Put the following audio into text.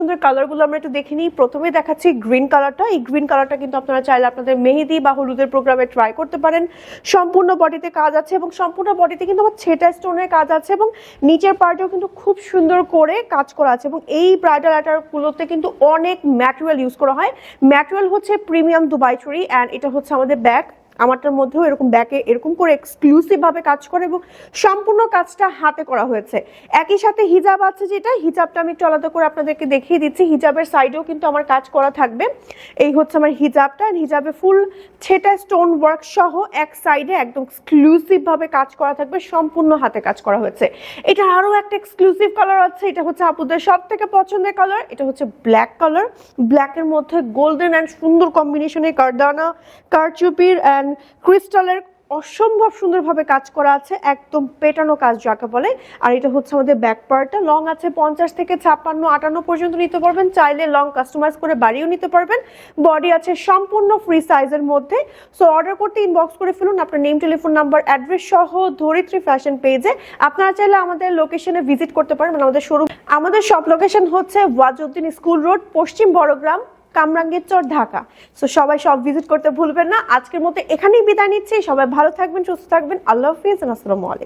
সুন্দর কালারগুলো আমরা একটু দেখে নিই। প্রথমে দেখাচ্ছি গ্রিন কালারটা। এই গ্রিন কালারটা কিন্তু আপনারা চাইলে আপনাদের মেহেদি বা হলুদের প্রোগ্রামে ট্রাই করতে পারেন। সম্পূর্ণ বডিতে কাজ আছে এবং সম্পূর্ণ বডিতে কিন্তু আবার ছেটা স্টোনের কাজ আছে এবং নিচের পার্টেও কিন্তু খুব সুন্দর করে কাজ করা আছে এবং এই ব্রাইডাল অ্যাটায়ারগুলোতে কিন্তু অনেক ম্যাটেরিয়াল ইউজ করা হয়। ম্যাটেরিয়াল হচ্ছে প্রিমিয়াম দুবাই চুড়ি অ্যান্ড এটা হচ্ছে আমাদের ব্যাগ। আমারটার মধ্যেও এরকম ব্যাকে এরকম করে এক্সক্লুসিভ ভাবে কাজ করে এবং সম্পূর্ণ কাজটা হাতে করা হয়েছে। একই সাথে হিজাব আছে, যেটা হিজাবটা আমি একটু আলাদা করে আপনাদেরকে দেখিয়ে দিচ্ছি। হিজাবের সাইডেও কিন্তু আমার কাজ করা থাকবে। এই হচ্ছে আমার হিজাবটা, হিজাবে ফুল ছেটা স্টোন ওয়ার্ক সহ এক সাইডে একদম এক্সক্লুসিভ ভাবে কাজ করা থাকবে, সম্পূর্ণ হাতে কাজ করা হয়েছে। এটা আরো একটা এক্সক্লুসিভ কালার আছে, এটা হচ্ছে আপুদের সব থেকে পছন্দের কালার। এটা হচ্ছে ব্ল্যাক কালার। ব্ল্যাকের মধ্যে গোল্ডেন অ্যান্ড সুন্দর কম্বিনেশনে কারদানা, কারচুপির অ্যান্ড ক্রিস্টালের অসম্ভব সুন্দরভাবে কাজ করা আছে, একদম পেটানো কাজ যাকে বলে। আর এটা হচ্ছে আমাদের ব্যাক পার্টটা। লং আছে 50 থেকে 56, 58 পর্যন্ত নিতে পারবেন, চাইলে লং কাস্টমাইজ করে বাড়িয়েও নিতে পারবেন। বডি আছে সম্পূর্ণ ফ্রি সাইজের মধ্যে। সো অর্ডার করতে ইনবক্স করে ফেলুন আপনার নেম, টেলিফোন নাম্বার, অ্যাড্রেস সহ ধরিত্রী ফ্যাশন পেজে। আপনারা চাইলে আমাদের লোকেশনে ভিজিট করতে পারেন, আমাদের শোরুম। আমাদের সব লোকেশন হচ্ছে ওয়াজউদ্দিন স্কুল রোড, পশ্চিম বড়গ্রাম, কামরাঙ্গীরচর, ঢাকা। সো সবাই সব ভিজিট করতে ভুলবেন না। আজকের মতো এখানেই বিদায় নিচ্ছি। সবাই ভালো থাকবেন, সুস্থ থাকবেন। আল্লাহ হাফিজ, আসসালামু আলাইকুম।